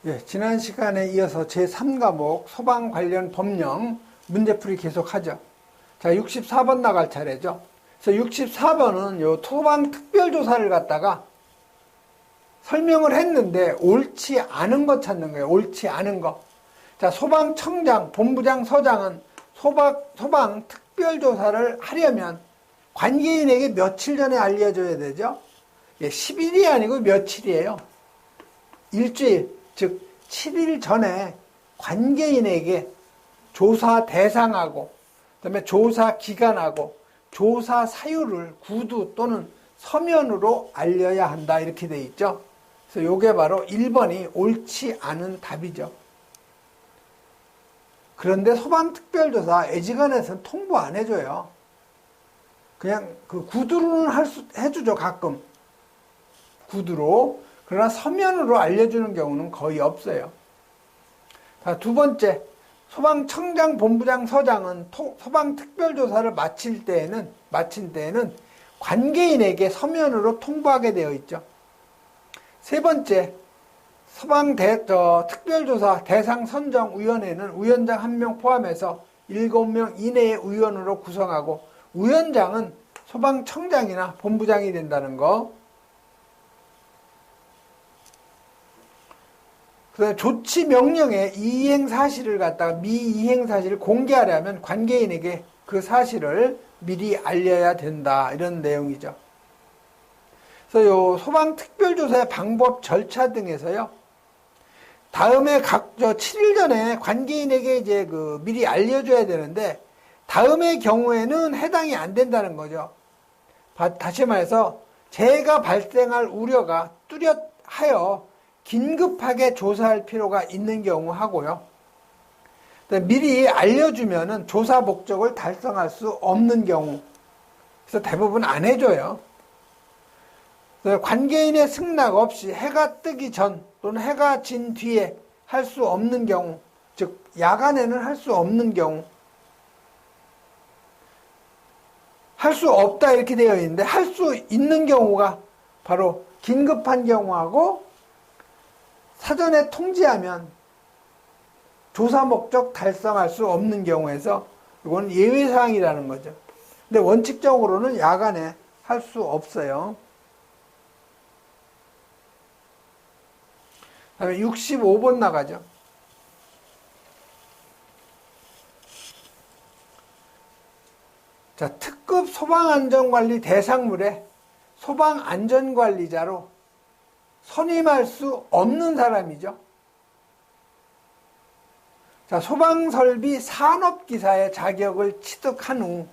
예, 지난 시간에 이어서 제3과목 소방 관련 법령 문제풀이 계속하죠. 자, 64번 나갈 차례죠. 그래서 64번은 요 소방 특별조사를 갖다가 설명을 했는데 옳지 않은 거 찾는 거예요. 옳지 않은 거. 자, 소방청장, 본부장, 서장은 소방 특별조사를 하려면 관계인에게 며칠 전에 알려줘야 되죠. 예, 10일이 아니고 며칠이에요. 일주일. 즉 7일 전에 관계인에게 조사 대상하고 그다음에 조사 기간하고 조사 사유를 구두 또는 서면으로 알려야 한다 이렇게 돼 있죠. 그래서 이게 바로 1번이 옳지 않은 답이죠. 그런데 소방특별조사 애지간해서는 통보 안 해줘요. 그냥 그 구두로는 해주죠. 가끔 구두로. 그러나 서면으로 알려주는 경우는 거의 없어요. 자, 두 번째, 소방청장, 본부장, 서장은 소방특별조사를 마친 때에는 관계인에게 서면으로 통보하게 되어 있죠. 세 번째, 특별조사 대상 선정위원회는 위원장 1명 포함해서 7명 이내의 위원으로 구성하고 위원장은 소방청장이나 본부장이 된다는 거. 그다음에 조치 명령의 이행 사실을 갖다가 미이행 사실을 공개하려면 관계인에게 그 사실을 미리 알려야 된다 이런 내용이죠. 그래서 요 소방 특별조사의 방법 절차 등에서요. 다음에 7일 전에 관계인에게 이제 미리 알려줘야 되는데 다음의 경우에는 해당이 안 된다는 거죠. 다시 말해서 재해가 발생할 우려가 뚜렷하여 긴급하게 조사할 필요가 있는 경우 하고요. 미리 알려주면은 조사 목적을 달성할 수 없는 경우. 그래서 대부분 안 해줘요. 관계인의 승낙 없이 해가 뜨기 전 또는 해가 진 뒤에 할 수 없는 경우, 즉 야간에는 할 수 없는 경우. 할 수 없다 이렇게 되어 있는데 할 수 있는 경우가 바로 긴급한 경우하고 사전에 통지하면 조사 목적 달성할 수 없는 경우에서 이건 예외사항이라는 거죠. 근데 원칙적으로는 야간에 할 수 없어요. 다음에 65번 나가죠. 자, 특급 소방안전관리 대상물에 소방안전관리자로 선임할 수 없는 사람이죠. 자, 소방설비 산업기사의 자격을 취득한 후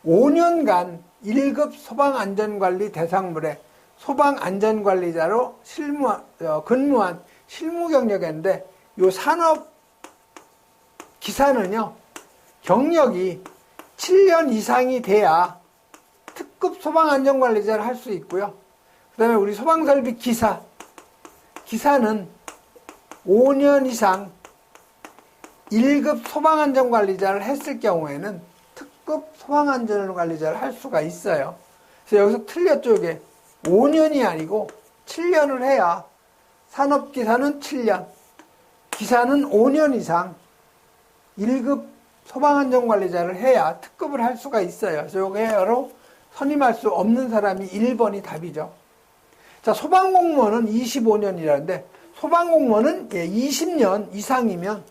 5년간 1급 소방안전관리 대상물에 소방안전관리자로 근무한 실무 경력인데 이 산업기사는요, 경력이 7년 이상이 돼야 특급 소방안전관리자를 할 수 있고요. 그 다음에 우리 소방설비 기사는 5년 이상 1급 소방안전관리자를 했을 경우에는 특급 소방안전관리자를 할 수가 있어요. 그래서 여기서 틀렸죠. 이게 5년이 아니고 7년을 해야 산업기사는 7년, 기사는 5년 이상 1급 소방안전관리자를 해야 특급을 할 수가 있어요. 그래서 이게 바로 선임할 수 없는 사람이 1번이 답이죠. 자, 소방공무원은 25년이라는데 소방공무원은 20년 이상이면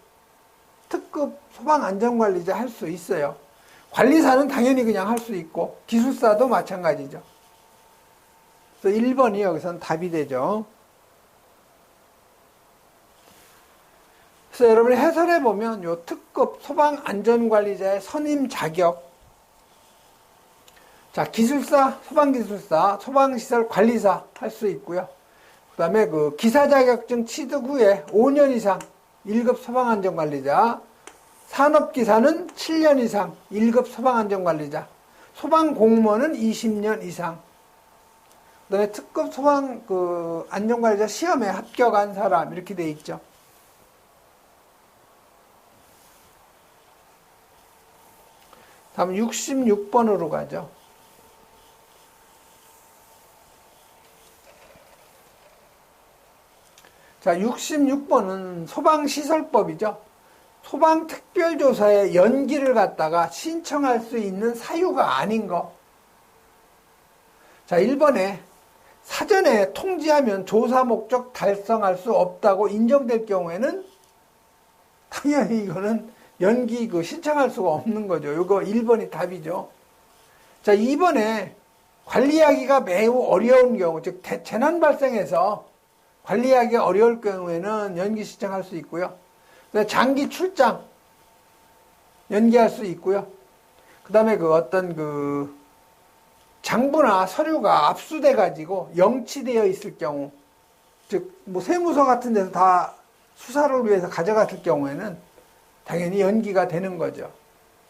특급 소방안전관리자 할 수 있어요. 관리사는 당연히 그냥 할 수 있고 기술사도 마찬가지죠. 그래서 1번이 여기서는 답이 되죠. 그래서 여러분이 해설해 보면 요 특급 소방안전관리자의 선임 자격, 자, 기술사, 소방기술사, 소방시설 관리사 할 수 있고요. 그 다음에 기사 자격증 취득 후에 5년 이상 1급 소방안전관리자, 산업기사는 7년 이상 1급 소방안전관리자, 소방공무원은 20년 이상, 그 다음에 특급 소방 안전관리자 시험에 합격한 사람 이렇게 돼 있죠. 다음 66번으로 가죠. 자, 66번은 소방시설법이죠. 소방특별조사에 연기를 갖다가 신청할 수 있는 사유가 아닌 거. 자, 1번에 사전에 통지하면 조사 목적 달성할 수 없다고 인정될 경우에는 당연히 이거는 연기 신청할 수가 없는 거죠. 이거 1번이 답이죠. 자, 2번에 관리하기가 매우 어려운 경우, 즉 재난 발생해서 관리하기가 어려울 경우에는 연기 신청할 수 있고요. 장기 출장 연기할 수 있고요. 그 다음에 어떤 장부나 서류가 압수돼 가지고 영치되어 있을 경우, 즉 세무서 같은 데서 다 수사를 위해서 가져갔을 경우에는 당연히 연기가 되는 거죠.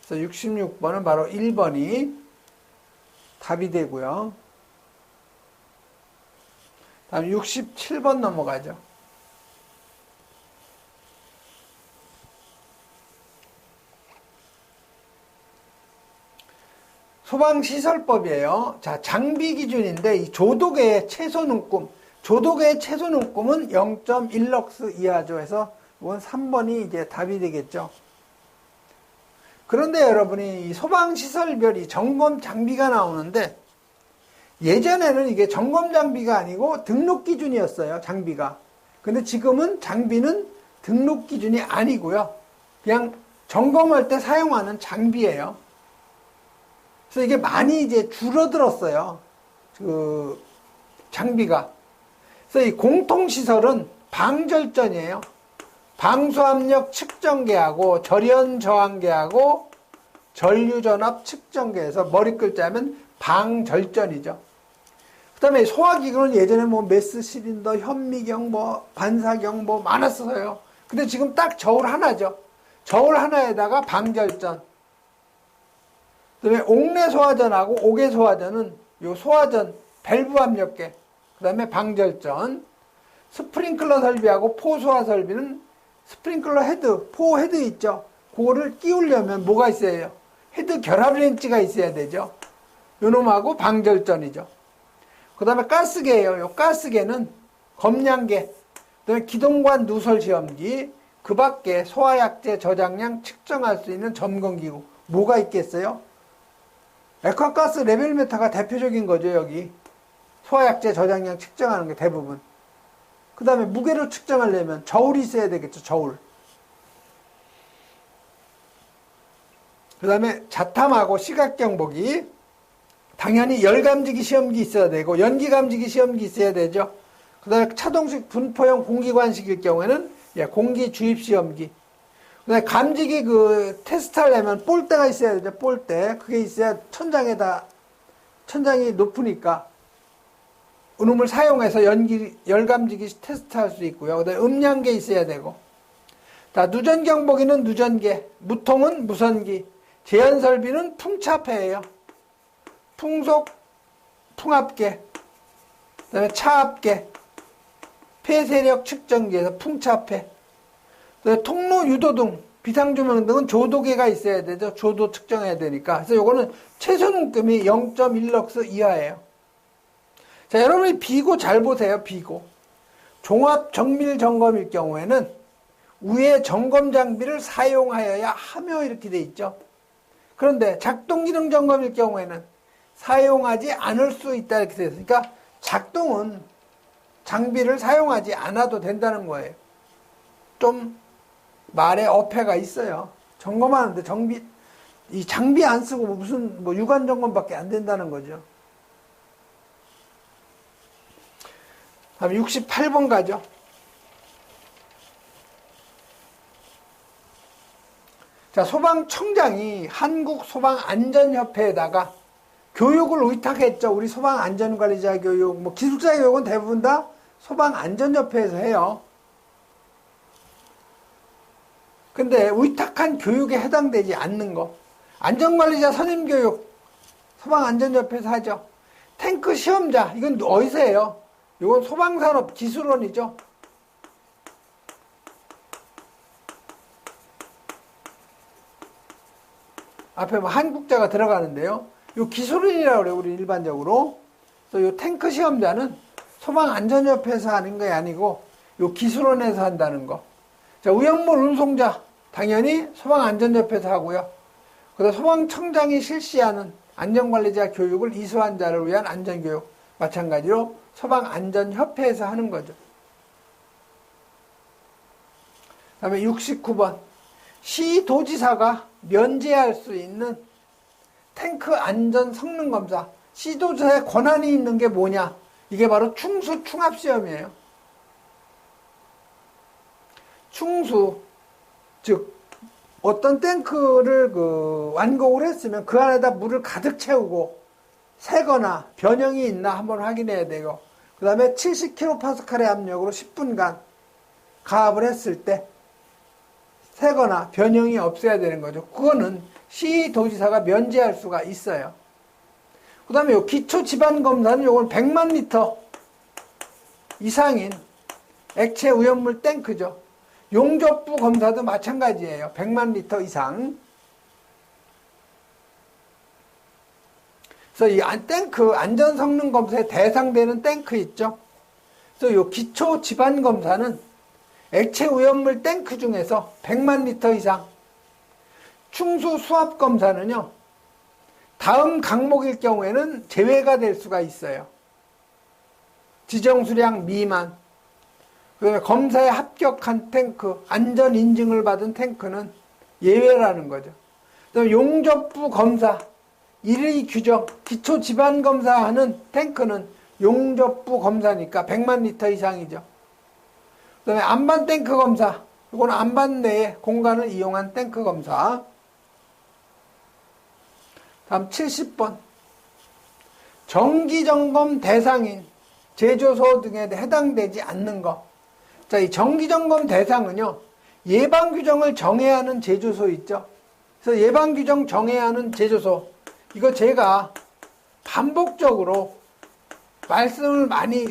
그래서 66번은 바로 1번이 답이 되고요. 다음 67번 넘어가죠. 소방시설법이에요. 자, 장비 기준인데 이 조도계의 최소 눈금, 조도계의 최소 눈금은 0.1럭스 이하죠. 해서 이건 3번이 이제 답이 되겠죠. 그런데 여러분이 이 소방시설별이 점검 장비가 나오는데 예전에는 이게 점검 장비가 아니고 등록 기준이었어요. 장비가. 근데 지금은 장비는 등록 기준이 아니고요. 그냥 점검할 때 사용하는 장비예요. 그래서 이게 많이 이제 줄어들었어요. 장비가. 그래서 이 공통시설은 방절전이에요. 방수압력 측정계하고 절연 저항계하고 전류전압 측정계에서 머리 글자하면 방절전이죠. 그 다음에 소화기구는 예전에 메스 실린더, 현미경, 반사경 많았어요. 근데 지금 딱 저울 하나죠. 저울 하나에다가 방절전. 그 다음에 옥내 소화전하고 옥외 소화전은 요 소화전 밸브 압력계, 그 다음에 방절전. 스프링클러 설비하고 포소화 설비는 스프링클러 헤드, 포 헤드 있죠. 그거를 끼우려면 뭐가 있어야 해요? 헤드 결합 렌치가 있어야 되죠. 요놈하고 방절전이죠. 그 다음에 가스계예요. 요 가스계는 검량계, 그 다음에 기동관 누설 시험기, 그 밖에 소화약제 저장량 측정할 수 있는 점검기구. 뭐가 있겠어요? 액화가스 레벨메타가 대표적인 거죠, 여기. 소화약제 저장량 측정하는 게 대부분. 그 다음에 무게를 측정하려면 저울이 있어야 되겠죠, 저울. 그 다음에 자탐하고 시각경보기. 당연히 열감지기 시험기 있어야 되고, 연기감지기 시험기 있어야 되죠. 그 다음에 차동식 분포형 공기관식일 경우에는 공기 주입 시험기. 그 다음에 감지기 테스트 하려면 볼대가 있어야 되죠, 볼대. 그게 있어야 천장이 높으니까 은음을 사용해서 열감지기 테스트 할 수 있고요. 그 다음에 음량계 있어야 되고. 자, 누전경보기는 누전계, 무통은 무선기, 제연설비는 풍차폐예요. 풍속, 풍압계, 그 다음에 차압계, 폐세력 측정기에서 풍차폐, 통로 유도등, 비상조명 등은 조도계가 있어야 되죠. 조도 측정해야 되니까. 그래서 요거는 최소 눈금이 0.1럭스 이하예요. 자, 여러분이 비고 잘 보세요. 비고. 종합 정밀 점검일 경우에는 위에 점검 장비를 사용하여야 하며 이렇게 돼 있죠. 그런데 작동 기능 점검일 경우에는 사용하지 않을 수 있다 이렇게 돼 있으니까 그러니까 작동은 장비를 사용하지 않아도 된다는 거예요. 좀 말에 어폐가 있어요. 점검하는데 이 장비 안 쓰고 무슨 유관 점검밖에 안 된다는 거죠. 다음 68번 가죠. 자, 소방청장이 한국소방안전협회에다가 교육을 의탁했죠. 우리 소방안전관리자 교육, 기술자 교육은 대부분 다 소방안전협회에서 해요. 근데 의탁한 교육에 해당되지 않는 거. 안전관리자 선임교육, 소방안전협회에서 하죠. 탱크 시험자, 이건 어디서 해요? 이건 소방산업기술원이죠. 앞에 한국자가 들어가는데요. 요 기술원이라고 그래요, 우리 일반적으로. 그래서 요 탱크 시험자는 소방안전협회에서 하는 게 아니고, 요 기술원에서 한다는 거. 자, 위험물 운송자 당연히 소방안전협회에서 하고요. 그다음 소방청장이 실시하는 안전관리자 교육을 이수한 자를 위한 안전교육 마찬가지로 소방안전협회에서 하는 거죠. 그 다음에 69번 시도지사가 면제할 수 있는 탱크 안전 성능 검사. 시도지사의 권한이 있는 게 뭐냐? 이게 바로 충수 충합시험이에요. 충수, 즉 어떤 탱크를 완공을 했으면 그 안에다 물을 가득 채우고 새거나 변형이 있나 한번 확인해야 되고, 그 다음에 70kPa의 압력으로 10분간 가압을 했을 때 새거나 변형이 없어야 되는 거죠. 그거는 시도지사가 면제할 수가 있어요. 그 다음에 요 기초지반검사는 요건 100만 리터 이상인 액체 오염물 탱크죠. 용접부 검사도 마찬가지예요. 100만 리터 이상. 그래서 이 탱크 안전성능 검사에 대상되는 탱크 있죠. 그래서 요 기초지반검사는 액체 오염물 탱크 중에서 100만 리터 이상. 충수 수압 검사는요, 다음 항목일 경우에는 제외가 될 수가 있어요. 지정수량 미만. 그다음에 검사에 합격한 탱크, 안전 인증을 받은 탱크는 예외라는 거죠. 그다음에 용접부 검사, 1의 규정, 기초 지반 검사하는 탱크는 용접부 검사니까 100만 리터 이상이죠. 그다음에 안반 탱크 검사, 이거는 안반 내에 공간을 이용한 탱크 검사. 다음 70번. 정기점검 대상인 제조소 등에 해당되지 않는 것. 자, 이 정기점검 대상은요, 예방규정을 정해야 하는 제조소 있죠. 그래서 예방규정 정해야 하는 제조소. 이거 제가 반복적으로 말씀을 많이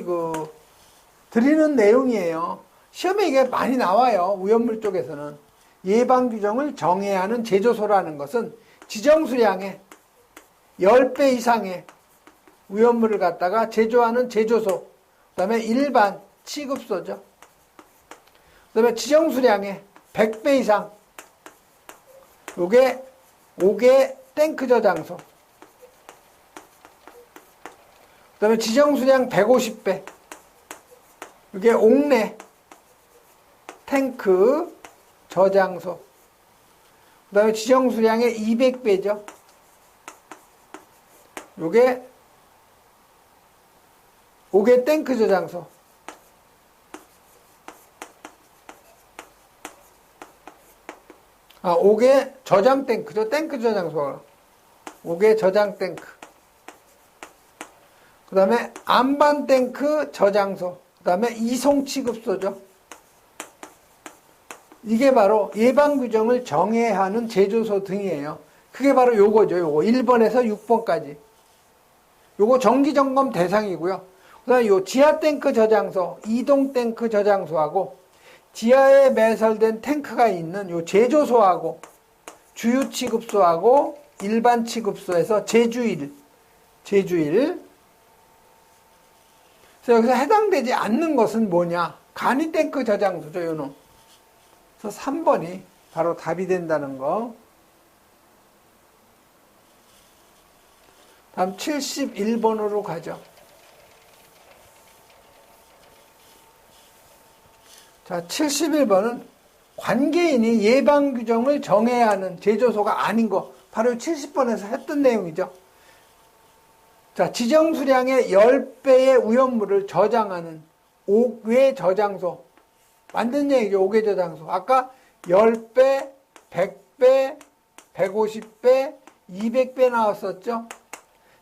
드리는 내용이에요. 시험에 이게 많이 나와요. 오염물 쪽에서는. 예방규정을 정해야 하는 제조소라는 것은 지정수량의 10배 이상의 오염물을 갖다가 제조하는 제조소, 그 다음에 일반 취급소죠. 그 다음에 지정수량의 100배 이상, 요게 5개 탱크 저장소, 그 다음에 지정수량 150배, 요게 옥내 탱크 저장소, 그 다음에 지정수량의 200배죠. 요게 5개 탱크 저장소. 5개 저장 탱크죠. 탱크 저장소. 5개 저장 탱크. 그 다음에 안반 탱크 저장소. 그 다음에 이송 취급소죠. 이게 바로 예방규정을 정해야 하는 제조소 등이에요. 그게 바로 요거죠. 요거 1번에서 6번까지. 요거 정기점검 대상이고요. 그 다음에 요 지하 탱크 저장소, 이동 탱크 저장소하고 지하에 매설된 탱크가 있는 요 제조소하고 주유 취급소하고 일반 취급소에서 제주일. 그래서 여기서 해당되지 않는 것은 뭐냐? 간이 탱크 저장소죠, 요놈. 그래서 3번이 바로 답이 된다는 거. 다음 71번으로 가죠. 자, 71번은 관계인이 예방규정을 정해야 하는 제조소가 아닌 거. 바로 70번에서 했던 내용이죠. 자, 지정수량의 10배의 오염물을 저장하는 5개 저장소. 만든 얘기죠, 5개 저장소. 아까 10배, 100배, 150배, 200배 나왔었죠.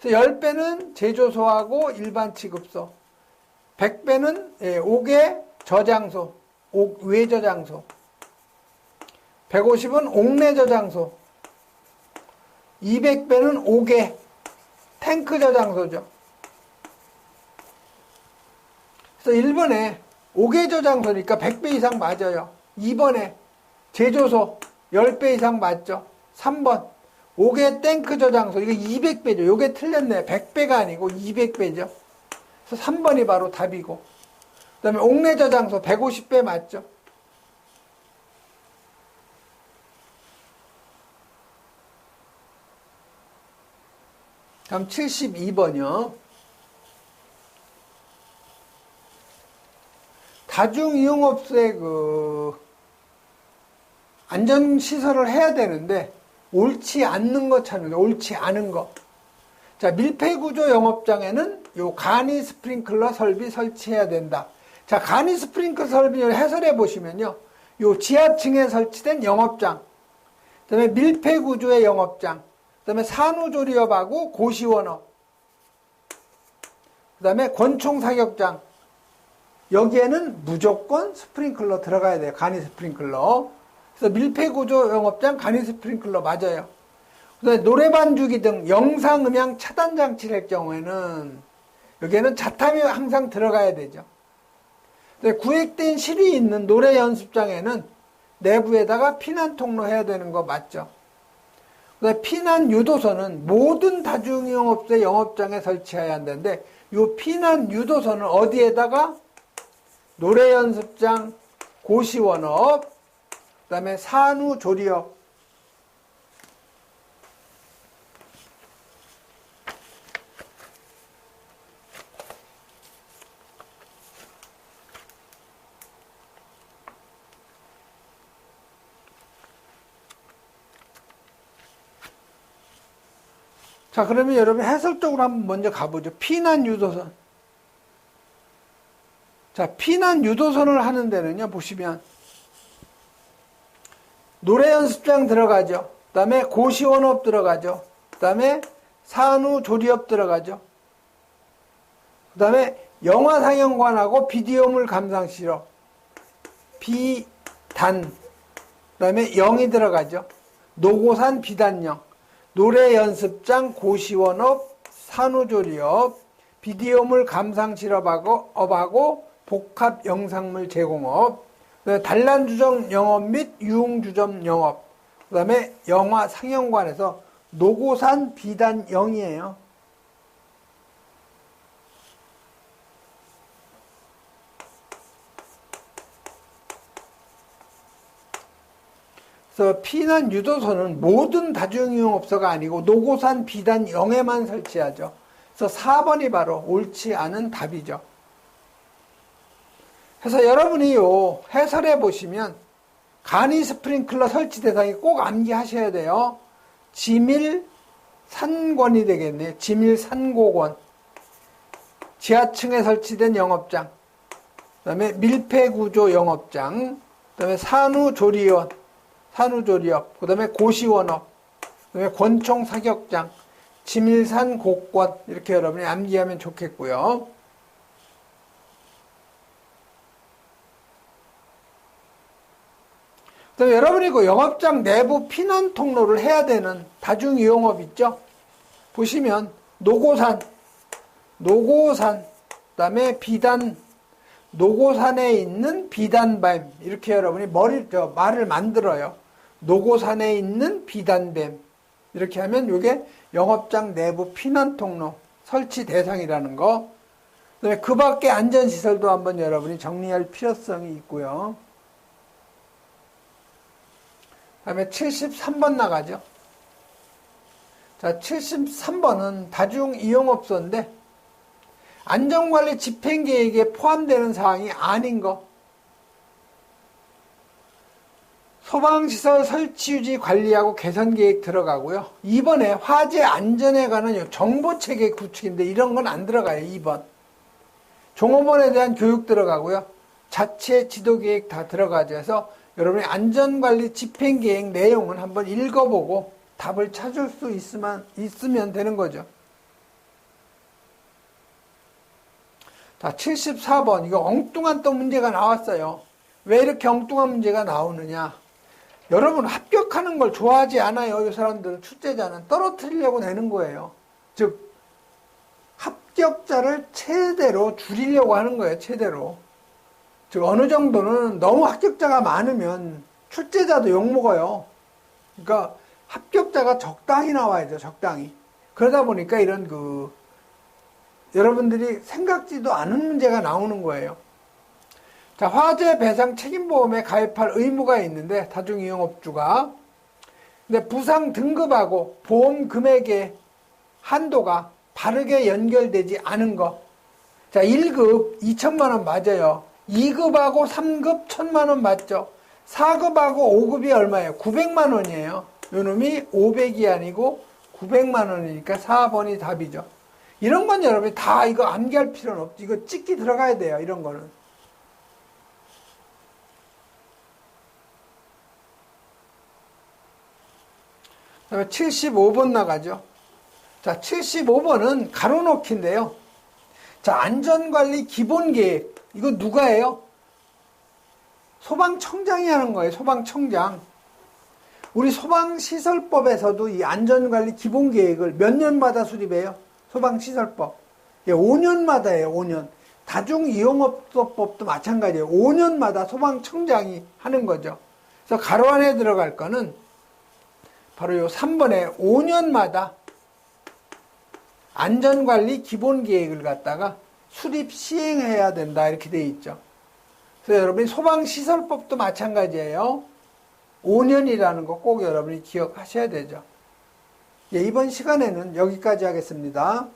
그래서 10배는 제조소하고 일반 취급소, 100배는 5개 저장소, 외 저장소, 150은 옥내 저장소, 200배는 5개 탱크 저장소죠. 그래서 1번에 5개 저장소니까 100배 이상 맞아요. 2번에 제조소 10배 이상 맞죠. 3번 5개 탱크 저장소, 이거 200배죠. 요게 틀렸네. 100배가 아니고 200배죠. 그래서 3번이 바로 답이고. 그다음에 옥내 저장소 150배 맞죠? 다음 72번이요. 다중이용업소에 안전시설을 해야 되는데 옳지 않는 거 찾는 거, 옳지 않은 거. 자, 밀폐구조 영업장에는 요 간이 스프링클러 설비 설치해야 된다. 자, 간이 스프링클러 설비를 해설해 보시면요. 요 지하층에 설치된 영업장, 그 다음에 밀폐구조의 영업장, 그 다음에 산후조리업하고 고시원업, 그 다음에 권총사격장, 여기에는 무조건 스프링클러 들어가야 돼요. 간이 스프링클러. 그래서 밀폐구조 영업장 간이 스프링클러 맞아요. 그다음에 노래반 주기 등 영상 음향 차단 장치를 할 경우에는 여기에는 자탐이 항상 들어가야 되죠. 구획된 실이 있는 노래 연습장에는 내부에다가 피난 통로 해야 되는 거 맞죠? 그다음에 피난 유도선은 모든 다중이용업소의 영업장에 설치해야 한다는데 이 피난 유도선은 어디에다가 노래 연습장, 고시원업, 그다음에 산후조리업, 자, 그러면 여러분 해설적으로 한번 먼저 가보죠. 피난 유도선. 자, 피난 유도선을 하는 데는요, 보시면 노래 연습장 들어가죠. 그 다음에 고시원업 들어가죠. 그 다음에 산후조리업 들어가죠. 그 다음에 영화상영관하고 비디오물 감상실업, 비단, 그 다음에 영이 들어가죠. 노고산 비단영, 노래 연습장, 고시원업, 산후조리업, 비디오물 감상실업하고 복합 영상물 제공업, 단란주점 영업 및 유흥주점 영업, 그 다음에 영화 상영관에서 노고산 비단 영이에요. 그래서 피난 유도소는 모든 다중이용업소가 아니고 노고산 비단 영에만 설치하죠. 그래서 4번이 바로 옳지 않은 답이죠. 그래서 여러분이 요 해설해 보시면 간이 스프링클러 설치 대상이 꼭 암기하셔야 돼요. 지밀 산권이 되겠네요. 지밀 산고권, 지하층에 설치된 영업장, 그 다음에 밀폐구조 영업장, 그 다음에 산후조리업, 그 다음에 고시원업, 그 다음에 권총사격장, 지밀산 고권, 이렇게 여러분이 암기하면 좋겠고요. 그다음에 여러분이 그 영업장 내부 피난 통로를 해야 되는 다중이용업 있죠? 보시면 노고산, 그다음에 비단, 노고산에 있는 비단뱀, 이렇게 여러분이 말을 만들어요. 노고산에 있는 비단뱀, 이렇게 하면 이게 영업장 내부 피난 통로 설치 대상이라는 거. 그다음에 그 밖에 안전시설도 한번 여러분이 정리할 필요성이 있고요. 다음에 73번 나가죠. 자, 73번은 다중이용업소인데 안전관리 집행계획에 포함되는 사항이 아닌 거. 소방시설 설치 유지 관리하고 개선계획 들어가고요. 2번에 화재 안전에 관한 정보체계 구축인데 이런 건 안 들어가요. 2번. 종업원에 대한 교육 들어가고요. 자체 지도계획 다 들어가죠. 그래서 여러분이 안전관리 집행계획 내용은 한번 읽어보고 답을 찾을 수 있으면 되는 거죠. 자, 74번. 이거 엉뚱한 또 문제가 나왔어요. 왜 이렇게 엉뚱한 문제가 나오느냐. 여러분 합격하는 걸 좋아하지 않아요. 이 사람들은, 출제자는 떨어뜨리려고 내는 거예요. 즉 합격자를 최대로 줄이려고 하는 거예요. 최대로. 즉 어느 정도는 너무 합격자가 많으면 출제자도 욕먹어요. 그러니까 합격자가 적당히 나와야죠. 적당히. 그러다 보니까 이런 여러분들이 생각지도 않은 문제가 나오는 거예요. 자, 화재 배상 책임보험에 가입할 의무가 있는데, 다중이용업주가. 근데 부상 등급하고 보험 금액의 한도가 바르게 연결되지 않은 거. 자, 1급 2천만 원 맞아요. 2급하고 3급 1,000만 원 맞죠? 4급하고 5급이 얼마예요? 900만 원이에요. 요놈이 500이 아니고 900만 원이니까 4번이 답이죠. 이런 건 여러분이 다 이거 암기할 필요는 없죠. 이거 찍기 들어가야 돼요. 이런 거는. 그다음에 75번 나가죠. 자, 75번은 가로놓기인데요. 자, 안전관리 기본계획. 이거 누가 해요? 소방청장이 하는 거예요. 소방청장. 우리 소방시설법에서도 이 안전관리 기본계획을 몇 년마다 수립해요? 소방시설법. 5년마다 해요. 5년. 다중이용업소법도 마찬가지예요. 5년마다 소방청장이 하는 거죠. 그래서 가로 안에 들어갈 거는 바로 요 3번에 5년마다 안전관리 기본계획을 갖다가 수립 시행해야 된다 이렇게 되어 있죠. 그래서 여러분이 소방시설법도 마찬가지예요. 5년이라는 거 꼭 여러분이 기억하셔야 되죠. 이번 시간에는 여기까지 하겠습니다.